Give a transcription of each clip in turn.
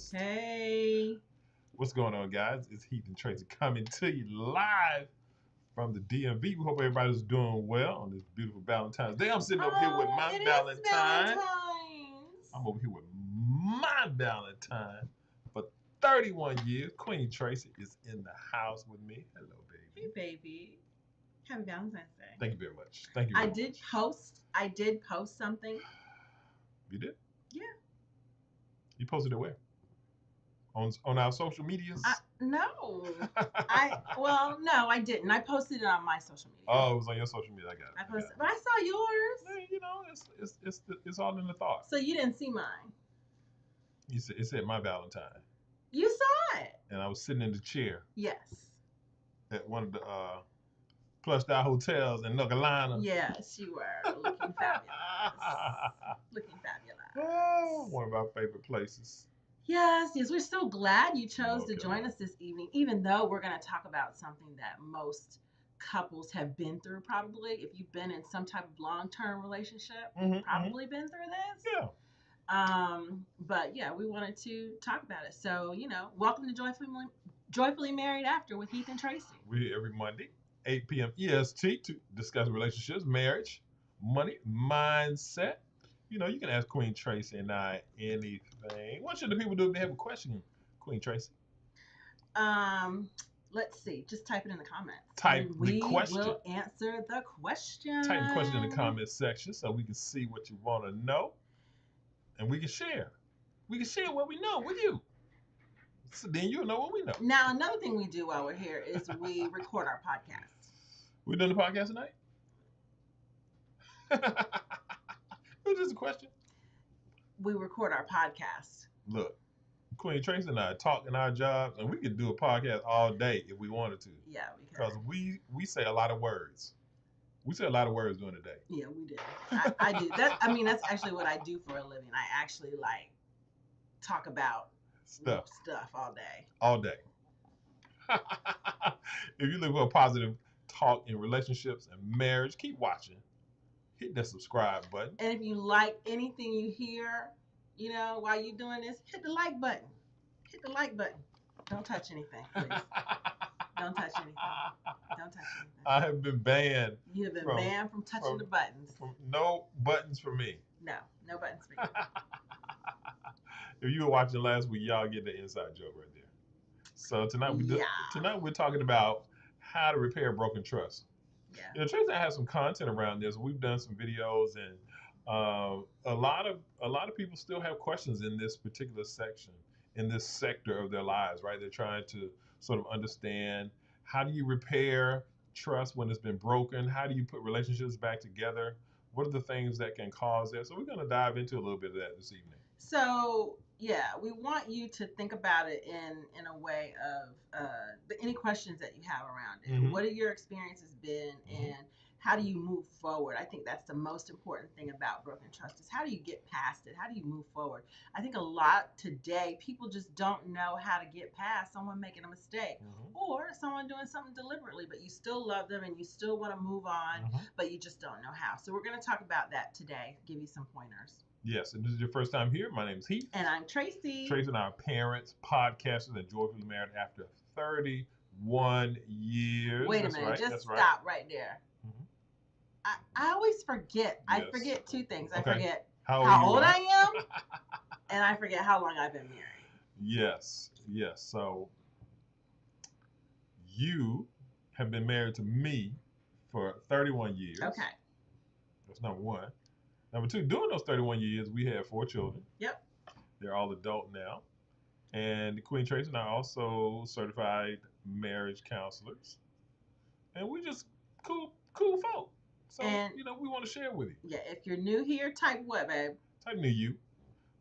host. Hey. What's going on, guys? It's Heath and Tracy coming to you live from the DMV. We hope everybody's doing well on this beautiful Valentine's Day. I'm sitting over here with my Valentine. I'm over here with my Valentine for 31 years. Queen Tracy is in the house with me. Hello, baby. Hey, baby. Happy Valentine's Day. Thank you very much. Thank you very much. I did post something. You did? Yeah. You posted it where? On our social medias? No. No, I didn't. I posted it on my social media. Oh, it was on your social media. I got it. I posted, but I saw yours. Hey, you know, it's all in the thought. So you didn't see mine. It said my Valentine. You saw it. And I was sitting in the chair. Yes. At one of the plush down hotels in North Carolina. Yes, you were looking fabulous. Looking fabulous. Oh, one of our favorite places. Yes, we're so glad you chose to join us this evening, even though we're going to talk about something that most couples have been through probably. If you've been in some type of long-term relationship, probably been through this. Yeah. But yeah, we wanted to talk about it. So, welcome to Joyfully Married After with Heath and Tracy. We're here every Monday, 8 p.m. EST to discuss relationships, marriage, money, mindset. You can ask Queen Tracy and I anything. What should the people do if they have a question, Queen Tracy? Let's see. Just type it in the comments. Type the question. We will answer the question. Type the question in the comment section so we can see what you want to know. And we can share. We can share what we know with you. So then you'll know what we know. Now, another thing we do while we're here is we record our podcast. We doing the podcast tonight? It was just a question. We record our podcast. Look, Queen Tracy and I talk in our jobs, and we could do a podcast all day if we wanted to. Yeah, we could. Because we say a lot of words. We say a lot of words during the day. Yeah, we do. I do. That's actually what I do for a living. I actually talk about stuff all day. All day. If you look for a positive talk in relationships and marriage, keep watching. Hit that subscribe button. And if you like anything you hear, while you're doing this, hit the like button. Hit the like button. Don't touch anything, please. Don't touch anything. Don't touch anything. I have been banned. You have been banned from touching the buttons. No buttons for me. No buttons for you. If you were watching last week, y'all get the inside joke right there. So tonight we're talking about how to repair broken trust. Yeah. Tracy and I have some content around this. We've done some videos, and a lot of people still have questions in this particular section, in this sector of their lives, right? They're trying to sort of understand, how do you repair trust when it's been broken? How do you put relationships back together? What are the things that can cause that? So we're going to dive into a little bit of that this evening. So, yeah, we want you to think about it in a way of any questions that you have around it. Mm-hmm. What have your experiences been, and how do you move forward? I think that's the most important thing about broken trust is how do you get past it? How do you move forward? I think a lot today, people just don't know how to get past someone making a mistake or someone doing something deliberately, but you still love them and you still want to move on, but you just don't know how. So we're going to talk about that today, give you some pointers. Yes, and this is your first time here. My name is Heath. And I'm Tracy. Tracy and I are parents, podcasters, and joyfully married after 31 years. Wait a minute, just stop right there. I always forget. Yes. I forget two things. I forget how old I am, and I forget how long I've been married. Yes. So you have been married to me for 31 years. Okay. That's number one. Number two, during those 31 years, we had 4 children. Yep. They're all adult now. And Queen Tracy and I are also certified marriage counselors. And we just cool folk. So, we want to share with you. Yeah, if you're new here, type what, babe? Type new you.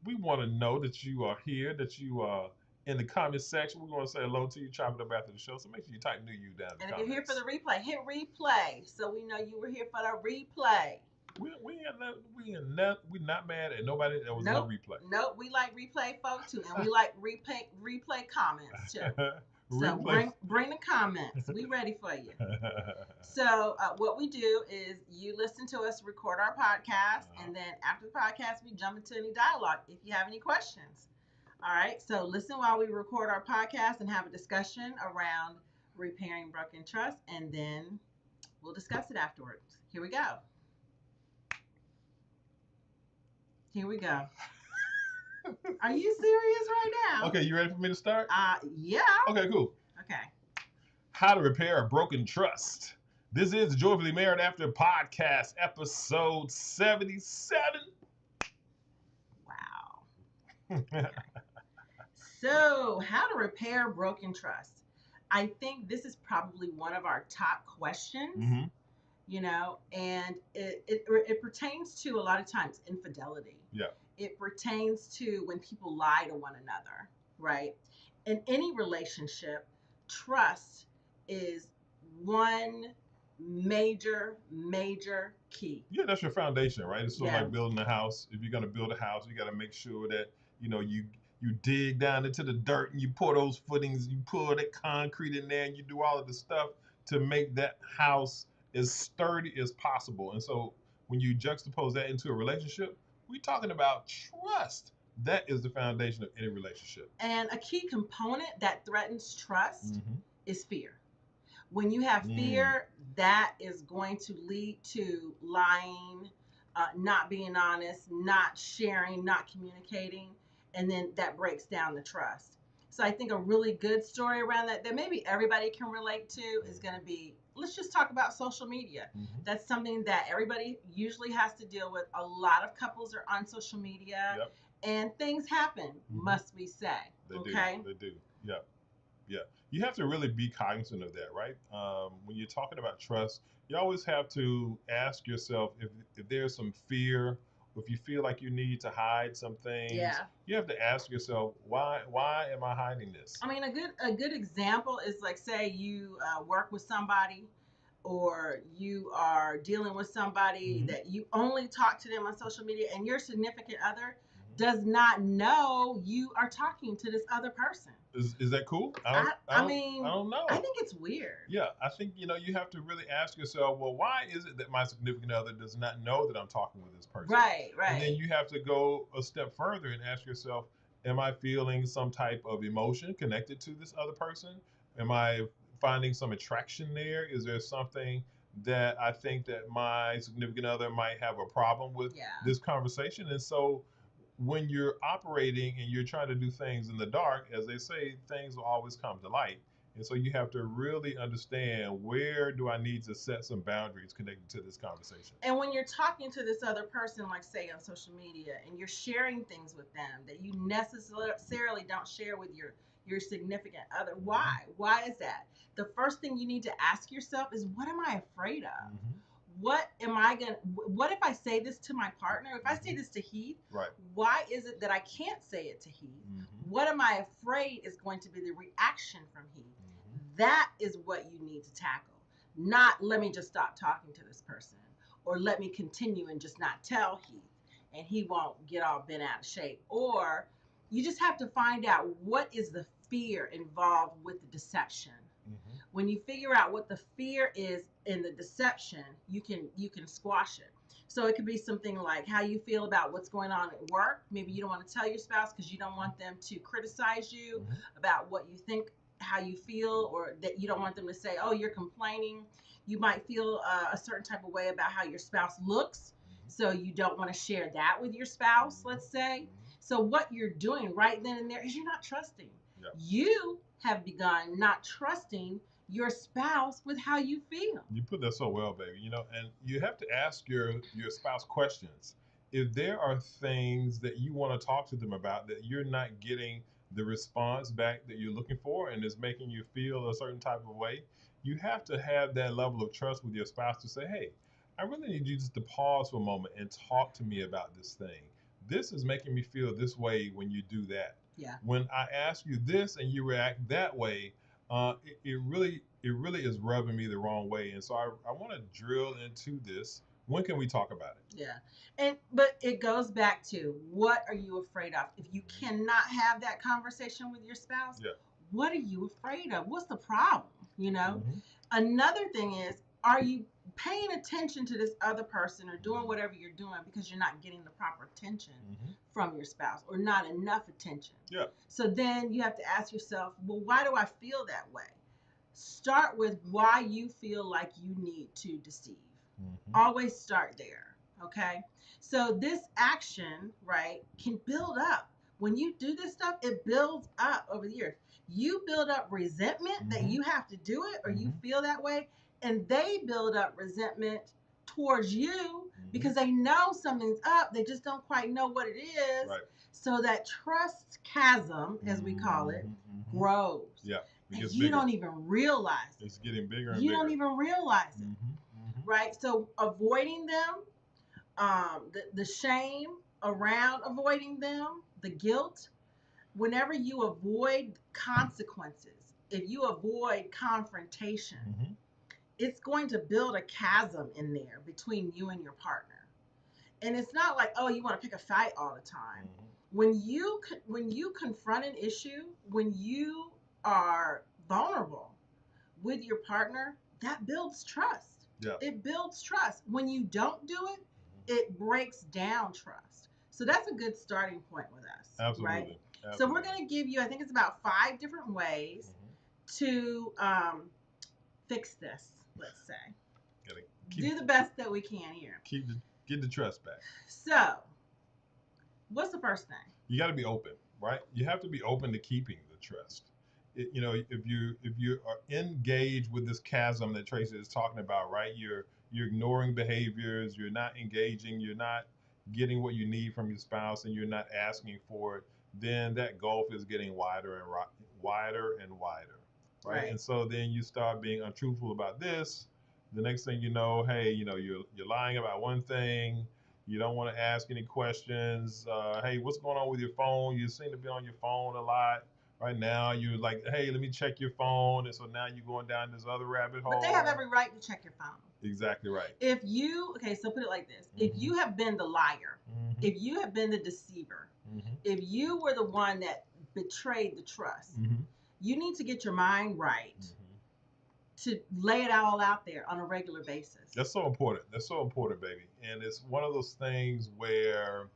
We want to know that you are here, that you are in the comment section. We want to say hello to you, chop it up after the show. So make sure you type new you down in the comments. And if you're here for the replay, hit replay so we know you were here for the replay. We're not mad at nobody that was on replay. Nope, we like replay folks too, and we like replay comments too. So bring the comments. We ready for you. So what we do is you listen to us record our podcast, and then after the podcast, we jump into any dialogue if you have any questions. All right. So listen while we record our podcast and have a discussion around repairing broken trust, and then we'll discuss it afterwards. Here we go. Here we go. Are you serious right now? Okay, you ready for me to start? Yeah. Okay, cool. Okay. How to repair a broken trust. This is Joyfully Married After Podcast, episode 77. Wow. So, how to repair broken trust? I think this is probably one of our top questions. Mm-hmm. You know, and it pertains to a lot of times infidelity. Yeah. It pertains to when people lie to one another, right? In any relationship, trust is one major key. Yeah, that's your foundation, right? It's sort of Yeah. like building a house. If you're going to build a house, you got to make sure that, you dig down into the dirt and you pour those footings, you pour that concrete in there, and you do all of the stuff to make that house as sturdy as possible. And so when you juxtapose that into a relationship, we're talking about trust. That is the foundation of any relationship. And a key component that threatens trust is fear. When you have fear, that is going to lead to lying, not being honest, not sharing, not communicating, and then that breaks down the trust. So I think a really good story around that maybe everybody can relate to is going to be, let's just talk about social media. That's something that everybody usually has to deal with. A lot of couples are on social media. Yep. And things happen, must we say. They do. Yeah. Yeah. You have to really be cognizant of that, right? When you're talking about trust, you always have to ask yourself if there's some fear, if you feel like you need to hide some things. Yeah. You have to ask yourself, why am I hiding this? I mean, a good example is like, say you work with somebody, or you are dealing with somebody that you only talk to them on social media, and your significant other does not know you are talking to this other person. Is that cool? I mean, I don't know. I think it's weird. Yeah, I think you have to really ask yourself, well, why is it that my significant other does not know that I'm talking with this person? Right. And then you have to go a step further and ask yourself, am I feeling some type of emotion connected to this other person? Am I finding some attraction there? Is there something that I think that my significant other might have a problem with this conversation? And so when you're operating and you're trying to do things in the dark, as they say, things will always come to light. And so you have to really understand, where do I need to set some boundaries connected to this conversation? And when you're talking to this other person, like say on social media, and you're sharing things with them that you necessarily don't share with your significant other, why? Why is that? The first thing you need to ask yourself is, what am I afraid of? What if I say this to my partner? If I say this to Heath, right, why is it that I can't say it to Heath? What am I afraid is going to be the reaction from Heath? That is what you need to tackle. Not, let me just stop talking to this person, or let me continue and just not tell Heath, and he won't get all bent out of shape. Or you just have to find out, what is the fear involved with the deception. When you figure out what the fear is in the deception, you can squash it. So it could be something like how you feel about what's going on at work. Maybe you don't want to tell your spouse because you don't want them to criticize you about what you think, how you feel, or that you don't want them to say, oh, you're complaining. You might feel a certain type of way about how your spouse looks, so you don't want to share that with your spouse, let's say. So what you're doing right then and there is, you're not trusting. You have begun not trusting your spouse with how you feel. You put that so well, baby. And you have to ask your spouse questions. If there are things that you want to talk to them about that you're not getting the response back that you're looking for, and is making you feel a certain type of way, you have to have that level of trust with your spouse to say, hey, I really need you just to pause for a moment and talk to me about this thing. This is making me feel this way when you do that. Yeah. When I ask you this and you react that way, it really is rubbing me the wrong way. And so I want to drill into this. When can we talk about it? Yeah. But it goes back to, what are you afraid of? If you cannot have that conversation with your spouse, what are you afraid of? What's the problem? Another thing is, are you paying attention to this other person or doing whatever you're doing because you're not getting the proper attention from your spouse or not enough attention. Yeah. So then you have to ask yourself, well, why do I feel that way? Start with why you feel like you need to deceive. Always start there. Okay. So this action, right, can build up. When you do this stuff, it builds up over the years. You build up resentment that you have to do it or you feel that way, and they build up resentment towards you because they know something's up. They just don't quite know what it is. Right. So that trust chasm, as we call it, grows. Yeah. And you don't even realize it. It's getting bigger and you bigger. don't even realize it. Right? So avoiding them, the shame around avoiding them, the guilt, whenever you avoid consequences, if you avoid confrontation, it's going to build a chasm in there between you and your partner. And it's not like, oh, you want to pick a fight all the time. When you confront an issue, when you are vulnerable with your partner, that builds trust. Yeah. It builds trust. When you don't do it, it breaks down trust. So that's a good starting point with us. Absolutely. Right? Absolutely. So we're going to give you, I think it's about 5 different ways to fix this, let's say. Do the best that we can here. Get the trust back. So, what's the first thing? You got to be open, right? You have to be open to keeping the trust. If you are engaged with this chasm that Tracy is talking about, right? You're ignoring behaviors, you're not engaging, you're not getting what you need from your spouse, and you're not asking for it. Then that gulf is getting wider and wider, right? And so then you start being untruthful about this. The next thing you know, hey, you're lying about one thing. You don't want to ask any questions. Hey, what's going on with your phone? You seem to be on your phone a lot. Right now, you're like, hey, let me check your phone. And so now you're going down this other rabbit hole. But they have every right to check your phone. Exactly right. So put it like this. If you have been the liar, if you have been the deceiver, if you were the one that betrayed the trust, you need to get your mind right to lay it all out there on a regular basis. That's so important. That's so important, baby. And it's one of those things where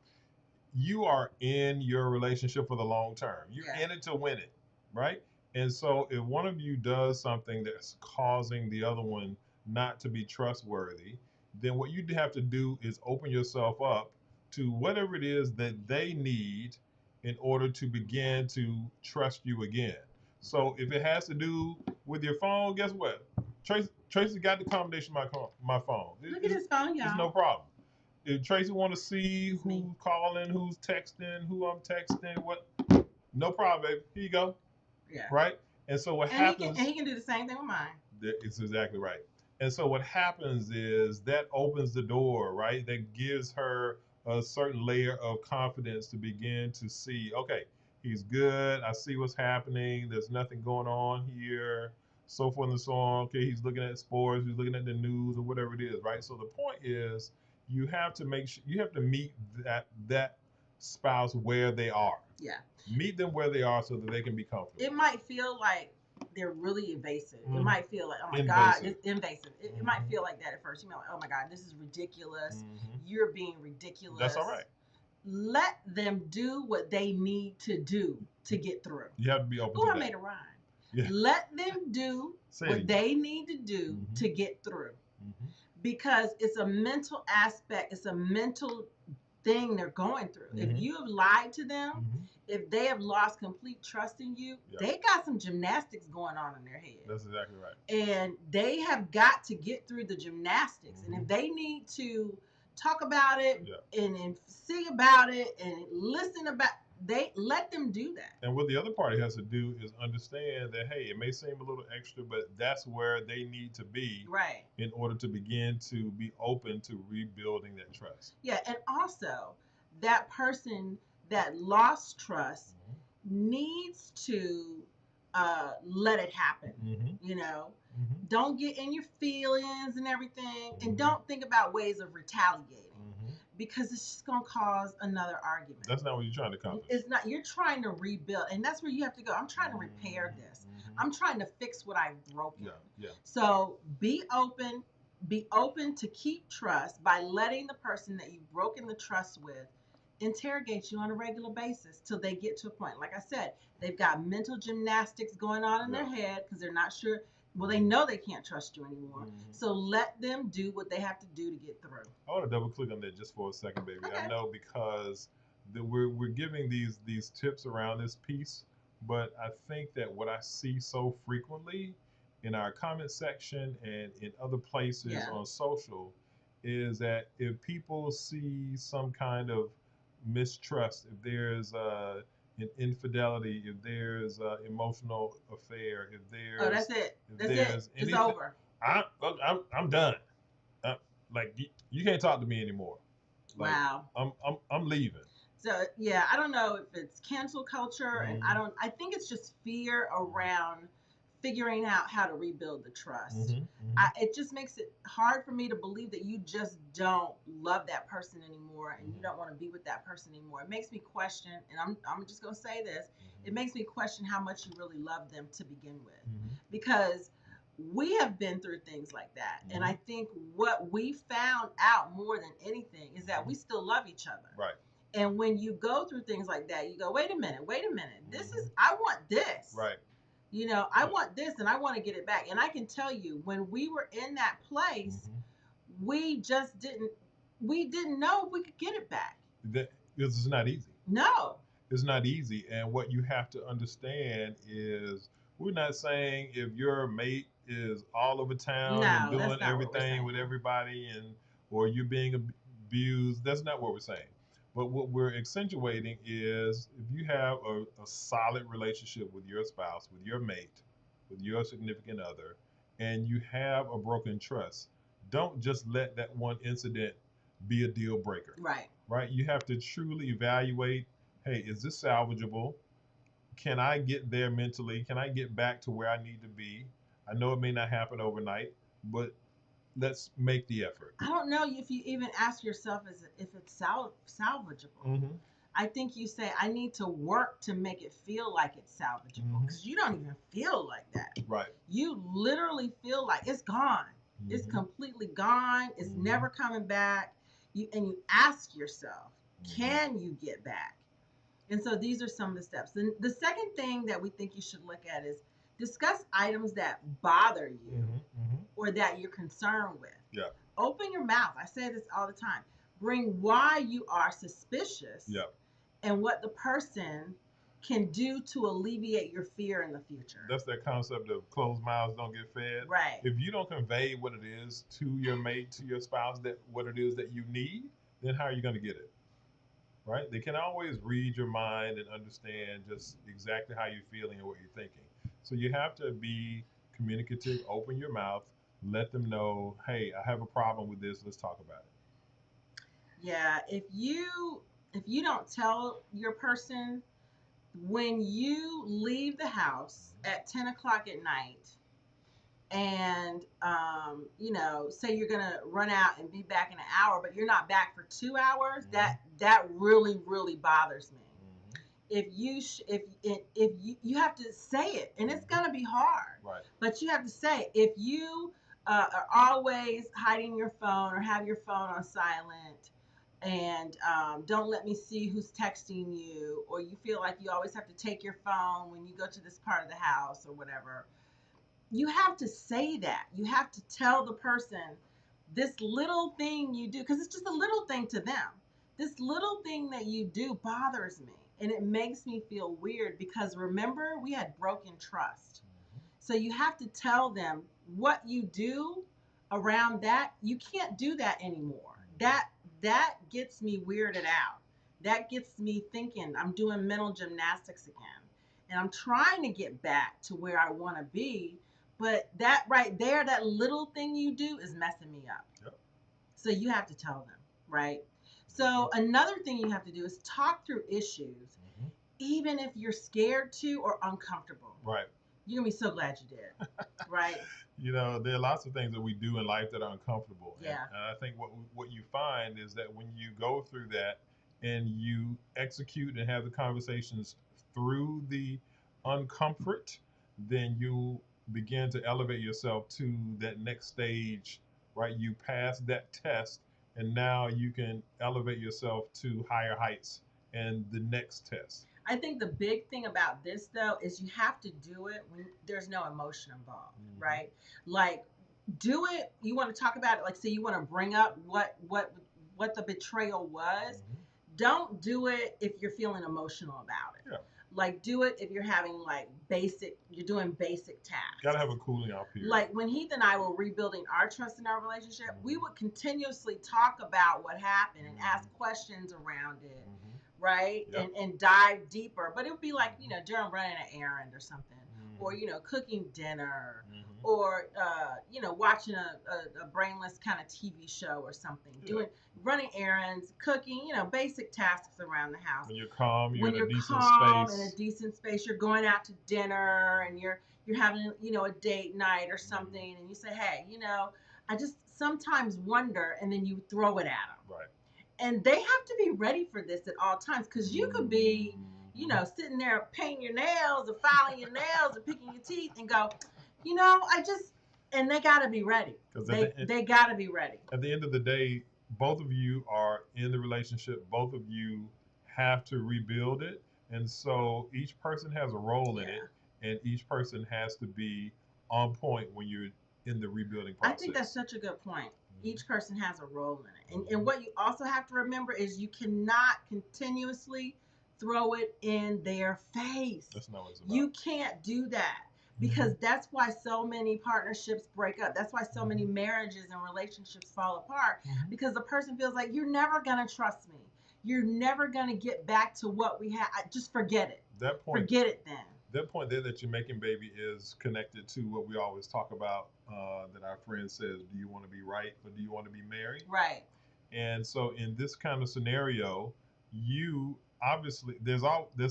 you are in your relationship for the long term. You're in it to win it, right? And so if one of you does something that's causing the other one not to be trustworthy, then what you have to do is open yourself up to whatever it is that they need in order to begin to trust you again. So if it has to do with your phone, guess what? Tracy got the combination of my phone. Look at his phone, y'all. It's no problem. If Tracy want to see who's calling, who's texting, who I'm texting, what, no problem, baby. Here you go. Yeah. Right? And so what happens... He can do the same thing with mine. It's exactly right. And so what happens is that opens the door, right? That gives her a certain layer of confidence to begin to see, okay, he's good. I see what's happening. There's nothing going on here, so forth and so on. Okay, he's looking at sports. He's looking at the news or whatever it is, right? So the point is, you have to meet that spouse where they are. Yeah. Meet them where they are so that they can be comfortable. It might feel like they're really invasive. It might feel like, oh my invasive. God, it's invasive. It might feel like that at first. You know, like, oh my God, this is ridiculous. You're being ridiculous. That's all right. Let them do what they need to do to get through. You have to be open to that. I made a rhyme. Yeah. Let them do what they need to do to get through. Because it's a mental aspect. It's a mental thing they're going through. If you have lied to them, if they have lost complete trust in you, they got some gymnastics going on in their head. That's exactly right. And they have got to get through the gymnastics. And if they need to talk about it and see about it and listen about, they let them do that. And what the other party has to do is understand that, hey, it may seem a little extra, but that's where they need to be in order to begin to be open to rebuilding that trust. Yeah, and also that person that lost trust needs to let it happen. You know, don't get in your feelings and everything, and don't think about ways of retaliating. Because it's just going to cause another argument. That's not what you're trying to accomplish. It's not. You're trying to rebuild. And that's where you have to go. I'm trying to repair this. I'm trying to fix what I've broken. Yeah. So be open. be open to keep trust by letting the person that you've broken the trust with interrogate you on a regular basis till they get to a point. Like I said, they've got mental gymnastics going on in their head because they're not sure. Well, they know they can't trust you anymore. So let them do what they have to do to get through. I want to double click on that just for a second, baby. Okay. I know because we're giving these tips around this piece, but I think that what I see so frequently in our comment section and in other places on social is that if people see some kind of mistrust, if there's an infidelity, if there's emotional affair, if That's it. if there's It's anything, over. I'm done. Uh, like you can't talk to me anymore. Like, wow. I'm leaving. So yeah, I don't know if it's cancel culture, and I think it's just fear around figuring out how to rebuild the trust. It just makes it hard for me to believe that you just don't love that person anymore and you don't want to be with that person anymore. It makes me question, and I'm just gonna say this, it makes me question how much you really love them to begin with, because we have been through things like that, and I think what we found out more than anything is that we still love each other. Right. And when you go through things like that, you go, wait a minute, this is, I want this. Right. I want this and I want to get it back. And I can tell you, when we were in that place, we just we didn't know if we could get it back. This is not easy. No. It's not easy. And what you have to understand is we're not saying if your mate is all over town and doing everything with everybody or you're being abused, that's not what we're saying. But what we're accentuating is if you have a solid relationship with your spouse, with your mate, with your significant other, and you have a broken trust, don't just let that one incident be a deal breaker. Right. Right? You have to truly evaluate, hey, is this salvageable? Can I get there mentally? Can I get back to where I need to be? I know it may not happen overnight, but let's make the effort. I don't know if you even ask yourself if it's salvageable. I think you say, I need to work to make it feel like it's salvageable, because you don't even feel like that. Right. You literally feel like it's gone. It's completely gone. It's never coming back. And you ask yourself, can you get back? And so these are some of the steps. The second thing that we think you should look at is discuss items that bother you or that you're concerned with. Yeah. Open your mouth. I say this all the time. Bring why you are suspicious and what the person can do to alleviate your fear in the future. That's that concept of closed mouths don't get fed. Right. If you don't convey what it is to your mate, to your spouse, that what it is that you need, then how are you going to get it? Right? They can always read your mind and understand just exactly how you're feeling and what you're thinking. So you have to be communicative, open your mouth, let them know, hey, I have a problem with this, let's talk about it. Yeah, if you don't tell your person, when you leave the house at 10 o'clock at night and say you're gonna run out and be back in an hour, but you're not back for 2 hours, that really, really bothers me. If you have to say it, and it's gonna be hard, right? But you have to say, if you are always hiding your phone or have your phone on silent, and don't let me see who's texting you, or you feel like you always have to take your phone when you go to this part of the house or whatever, you have to say that. You have to tell the person, this little thing you do, because it's just a little thing to them. This little thing that you do bothers me, and it makes me feel weird, because remember, we had broken trust. So you have to tell them what you do around that. You can't do that anymore. That gets me weirded out. That gets me thinking I'm doing mental gymnastics again. And I'm trying to get back to where I want to be. But that right there, that little thing you do is messing me up. Yep. So you have to tell them, right? So another thing you have to do is talk through issues, even if you're scared to or uncomfortable. Right. You're going to be so glad you did, right? There are lots of things that we do in life that are uncomfortable. Yeah. And I think what you find is that when you go through that and you execute and have the conversations through the uncomfort, then you begin to elevate yourself to that next stage right? You pass that test, and now you can elevate yourself to higher heights and the next test. I think the big thing about this though is you have to do it when there's no emotion involved, right? Like do it, you want to talk about it, like say you want to bring up what the betrayal was. Don't do it if you're feeling emotional about it. Yeah. Like do it if you're having like you're doing basic tasks. Gotta have a cooling off period. Like when Heath and I were rebuilding our trust in our relationship, we would continuously talk about what happened and ask questions around it, right? Yep. And dive deeper. But it would be like, during running an errand or something, or, cooking dinner, or, watching a brainless kind of TV show or something, running errands, cooking, basic tasks around the house. When you're calm, you're When in you're a decent calm space. in a decent space, you're going out to dinner and you're having, a date night or something, and you say, hey, I just sometimes wonder, and then you throw it at them. Right. And they have to be ready for this at all times, because you could be, sitting there painting your nails or filing your nails or picking your teeth and go, and they got to be ready. They got to be ready. At the end of the day, both of you are in the relationship. Both of you have to rebuild it. And so each person has a role in it, and each person has to be on point when you're in the rebuilding process. I think that's such a good point. Each person has a role in it. And what you also have to remember is you cannot continuously throw it in their face. That's not what it's about. You can't do that, because that's why so many partnerships break up. That's why so many marriages and relationships fall apart, because the person feels like, you're never going to trust me. You're never going to get back to what we had. Just forget it. That point, forget it then. That point there that you're making, baby, is connected to what we always talk about, that our friend says, do you want to be right or do you want to be married? Right. And so in this kind of scenario, you obviously, there's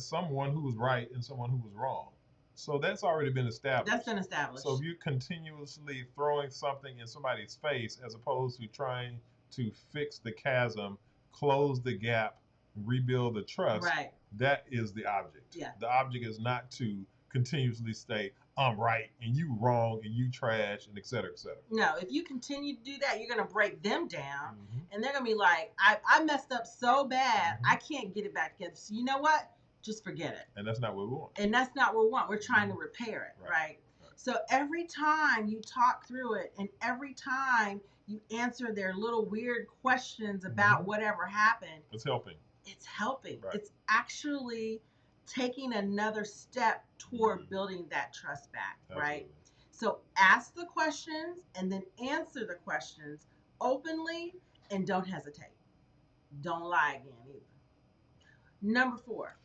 someone who was right and someone who was wrong. So that's already been established. That's been established. So if you're continuously throwing something in somebody's face as opposed to trying to fix the chasm, close the gap, rebuild the trust, right, that is the object. Yeah. The object is not to continuously say, I'm right and you wrong and you trash and et cetera, et cetera. No, if you continue to do that, you're going to break them down, and they're going to be like, I messed up so bad, I can't get it back together. So you know what? Just forget it. And that's not what we want. And that's not what we want. We're trying to repair it, right? So every time you talk through it, and every time you answer their little weird questions about whatever happened, it's helping. It's helping. Right. It's actually taking another step toward building that trust back, right? So ask the questions and then answer the questions openly, and don't hesitate. Don't lie again either. Number 4.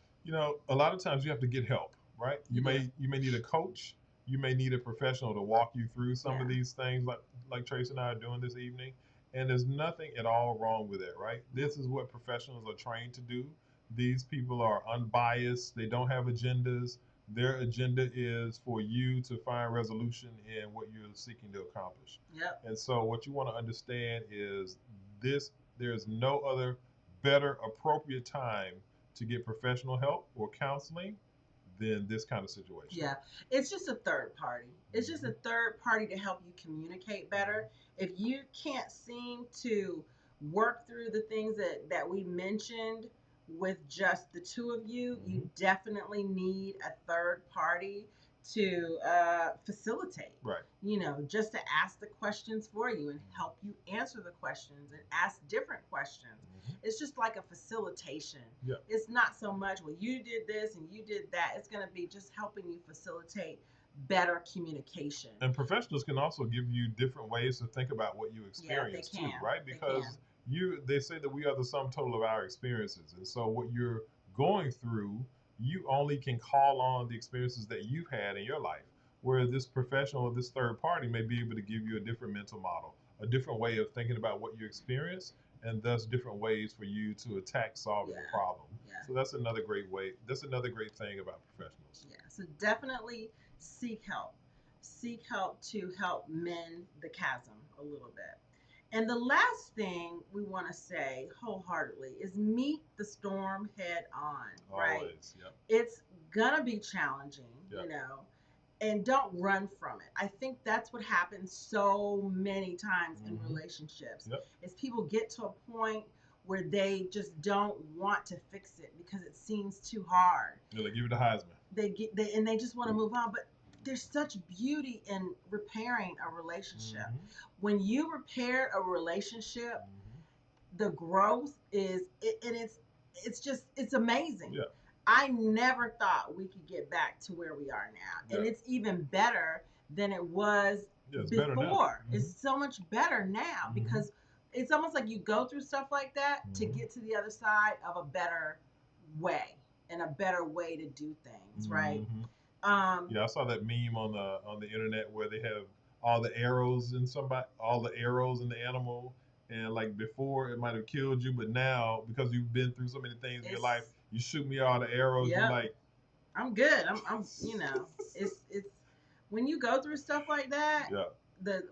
A lot of times you have to get help, right? You may need a coach. You may need a professional to walk you through some of these things, like Trace and I are doing this evening. And there's nothing at all wrong with it, right? This is what professionals are trained to do. These people are unbiased. They don't have agendas. Their agenda is for you to find resolution in what you're seeking to accomplish. Yep. And so what you want to understand is there's no other better appropriate time to get professional help or counseling than this kind of situation. Yeah, it's just a third party. It's just a third party to help you communicate better. If you can't seem to work through the things that we mentioned with just the two of you, you definitely need a third party to facilitate. Right. Just to ask the questions for you and help you answer the questions and ask different questions. It's just like a facilitation. Yeah. It's not so much, well, you did this and you did that. It's going to be just helping you facilitate better communication. And professionals can also give you different ways to think about what you experience too, right? Because they say that we are the sum total of our experiences. And so what you're going through, you only can call on the experiences that you've had in your life. Where this professional or this third party may be able to give you a different mental model, a different way of thinking about what you experience, and thus different ways for you to attack solving the problem. Yeah. So that's another great way. That's another great thing about professionals. Yeah. So definitely seek help. Seek help to help mend the chasm a little bit. And the last thing we want to say wholeheartedly is meet the storm head on. Right? Always, yep. It's gonna be challenging, and don't run from it. I think that's what happens so many times in relationships. Yep. Is people get to a point where they just don't want to fix it because it seems too hard. Yeah, they give you the Heisman. They just want to move on, but there's such beauty in repairing a relationship. When you repair a relationship, the growth is and it's just it's amazing. Yeah. I never thought we could get back to where we are now, and it's even better than it was it's before. It's so much better now because it's almost like you go through stuff like that to get to the other side of a better way and a better way to do things, right? Yeah, I saw that meme on the internet where they have all the arrows in all the arrows in the animal, and like before it might have killed you, but now because you've been through so many things in your life, you shoot me all the arrows. Yep. You're like, I'm good. I'm you know, it's when you go through stuff like that. Yeah.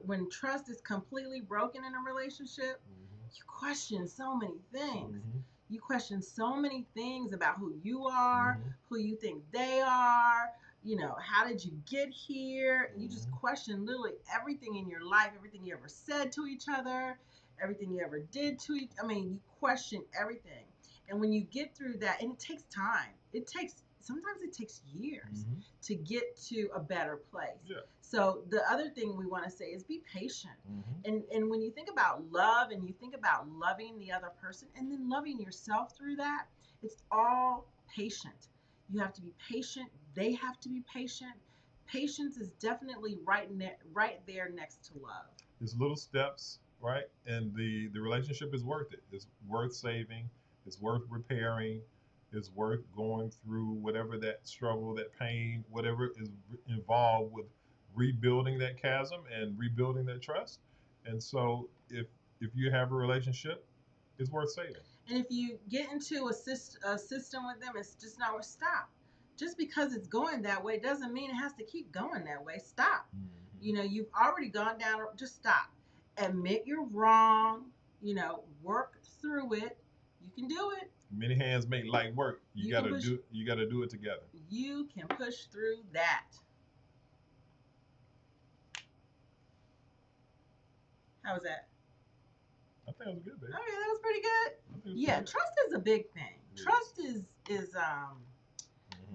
When trust is completely broken in a relationship, you question so many things. You question so many things about who you are, who you think they are. You know, how did you get here? You just question literally everything in your life, everything you ever said to each other, everything you ever did to each. I mean, you question everything. And when you get through that, and it takes time. Sometimes it takes years to get to a better place. Yeah. So the other thing we want to say is be patient. And when you think about love and you think about loving the other person and then loving yourself through that, it's all patient. You have to be patient. They have to be patient. Patience is definitely right there next to love. It's little steps, right? And the relationship is worth it. It's worth saving. It's worth repairing. It's worth going through whatever that struggle, that pain, whatever is involved with rebuilding that chasm and rebuilding that trust. And so, if you have a relationship, it's worth saving. And if you get into a system with them, it's just not worth stop. Just because it's going that way doesn't mean it has to keep going that way. Stop. You know, you've already gone down. Just stop. Admit you're wrong. You know, work through it. You can do it. Many hands make light work. You gotta do. You gotta do it together. You can push through that. How was that? I think it was good, baby. Okay, that was pretty good. Yeah, good. Trust is a big thing. Trust is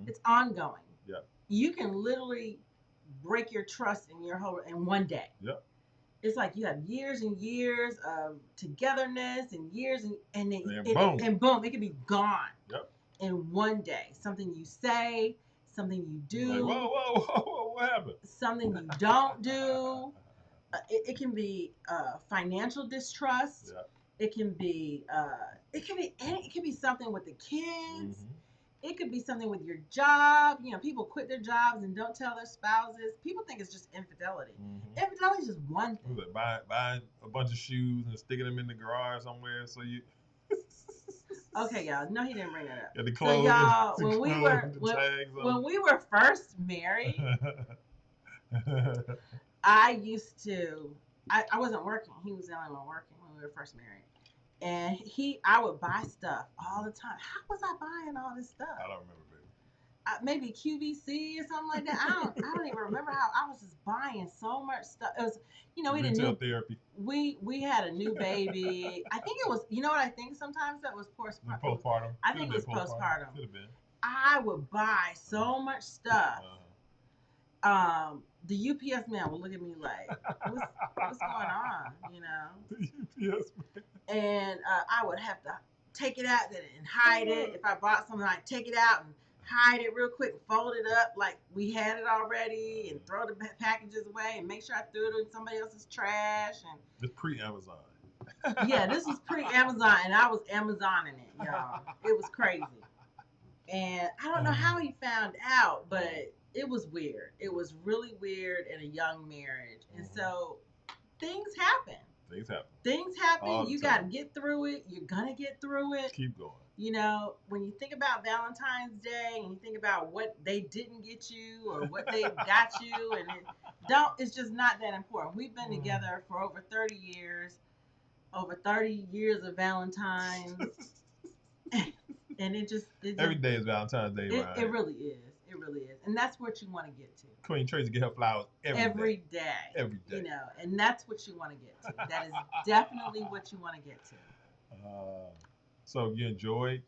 it's ongoing. Yeah. You can literally break your trust in one day. Yep. It's like you have years and years of togetherness and years and boom, it can be gone. Yep. In one day. Something you say, something you do. Like, whoa, what happened? Something you don't do. It can be financial distrust. Yep. It can be something with the kids. It could be something with your job. You know, people quit their jobs and don't tell their spouses. People think it's just infidelity. Infidelity is just one thing. Like buying a bunch of shoes and sticking them in the garage somewhere so you. Okay, y'all. No, he didn't bring that up. Yeah, the clothes, so y'all, when we were first married, I used to. I wasn't working. He was the only one working when we were first married. And I would buy stuff all the time. How was I buying all this stuff? I don't remember, baby. Maybe QVC or something like that. I don't even remember how I was just buying so much stuff. It was, you know, we had a new therapy. We had a new baby. I think it was. You know what I think? Sometimes that was postpartum. I think it was postpartum. Could have been. I would buy so much stuff. The UPS man would look at me like, what's going on? You know. The UPS man. And I would have to take it out and hide it. If I bought something, I'd take it out and hide it real quick and fold it up like we had it already and throw the packages away and make sure I threw it in somebody else's trash. And it's pre-Amazon. Yeah, this was pre-Amazon and I was Amazoning it, y'all. It was crazy. And I don't know how he found out, but it was weird. It was really weird in a young marriage. And so things happen. Things happen. You got to get through it. You're going to get through it. Keep going. You know, when you think about Valentine's Day and you think about what they didn't get you or what they got you, and it's just not that important. We've been together for over 30 years of Valentine's. And it just every day is Valentine's Day, right? It really is. It really is. And that's what you want to get to. Queen Tracy get her flowers every day. Every day. Every day. And that's what you want to get to. That is definitely what you want to get to. So you enjoyed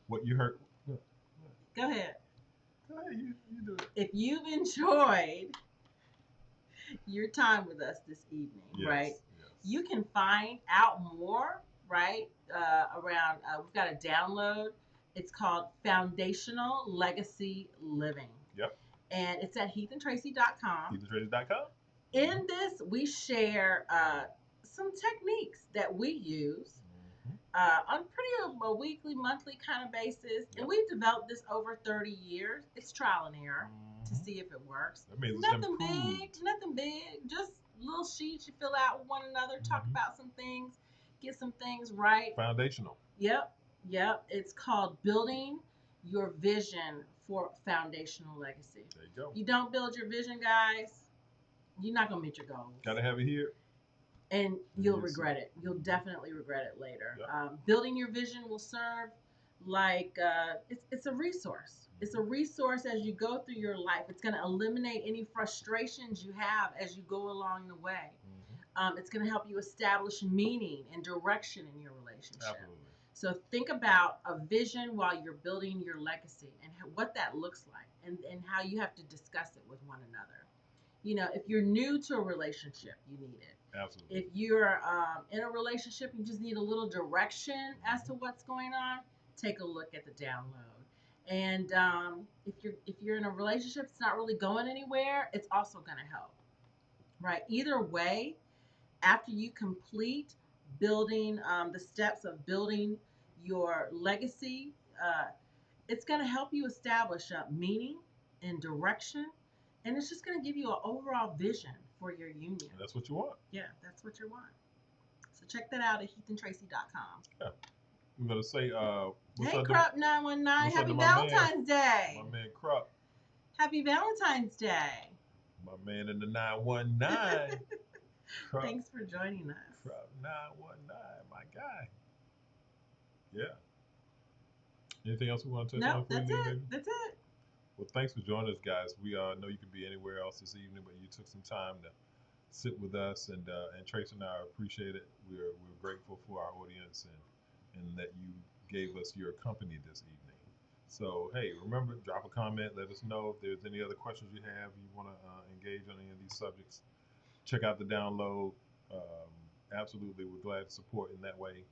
what you heard? Go ahead. Go ahead, you do it. If you've enjoyed your time with us this evening, Yes, right? Yes. You can find out more, right? Around, we've got a download. It's called Foundational Legacy Living. Yep. And it's at heathandtracy.com. heathandtracy.com. In this, we share some techniques that we use on pretty a weekly, monthly kind of basis. Yep. And we've developed this over 30 years. It's trial and error to see if it works. That means nothing big, nothing big. Just little sheets you fill out with one another, talk about some things, get some things right. Foundational. Yep. It's called Building Your Vision for Foundational Legacy. There you go. You don't build your vision, guys, you're not going to meet your goals. Gotta have it here. And you'll regret it. You'll definitely regret it later. Yep. Building your vision will serve like it's a resource. It's a resource as you go through your life. It's going to eliminate any frustrations you have as you go along the way. It's going to help you establish meaning and direction in your relationship. Absolutely. So think about a vision while you're building your legacy and what that looks like and how you have to discuss it with one another. You know, if you're new to a relationship, you need it. Absolutely. If you're in a relationship, you just need a little direction as to what's going on, take a look at the download. And if you're in a relationship that's not really going anywhere, it's also going to help. Right? Either way, after you complete building the steps of building your legacy, it's going to help you establish meaning and direction. And it's just going to give you an overall vision for your union. And that's what you want. Yeah, that's what you want. So check that out at heathandtracy.com. Yeah. I'm going to say, hey, Krupp 919, happy Valentine's Day. My man Krupp. Happy Valentine's Day. My man in the 919. Thanks for joining us. Krupp 919, my guy. Yeah. Anything else we want to touch on? No, that's it. That's it. Well, thanks for joining us, guys. We know you could be anywhere else this evening, but you took some time to sit with us, and Trace and I appreciate it. We're grateful for our audience and that you gave us your company this evening. So, hey, remember, drop a comment. Let us know if there's any other questions you have, you want to engage on any of these subjects. Check out the download. Absolutely, we're glad to support in that way.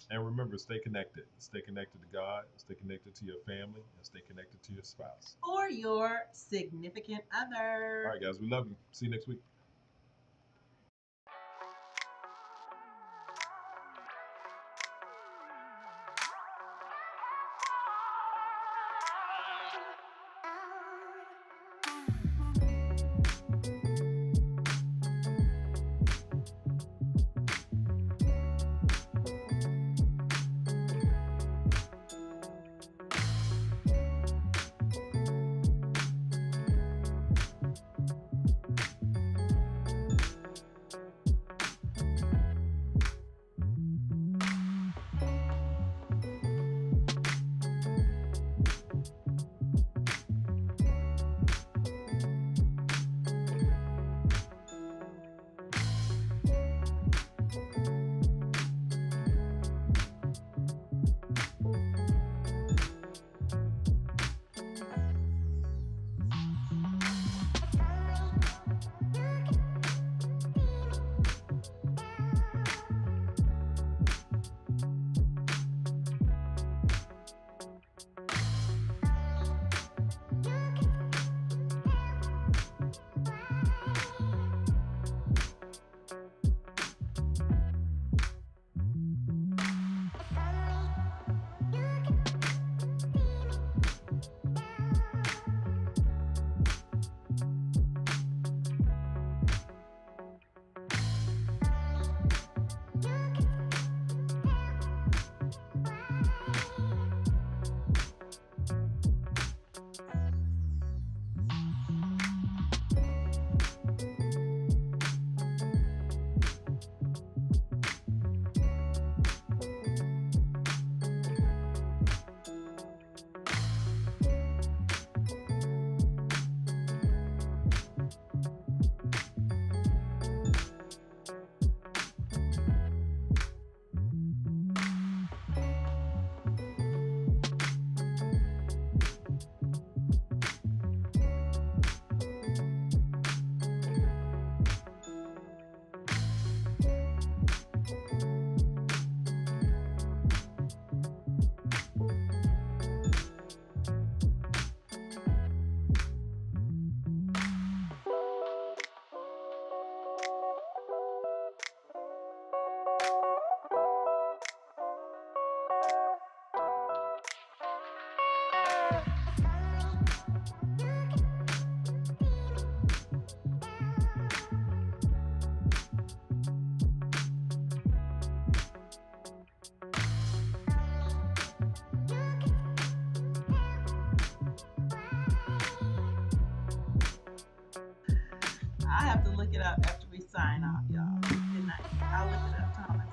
And remember, stay connected. Stay connected to God, stay connected to your family, and stay connected to your spouse. Or your significant other. All right, guys, we love you. See you next week. I have to look it up after we sign off, y'all. Good night. I'll look it up, Thomas.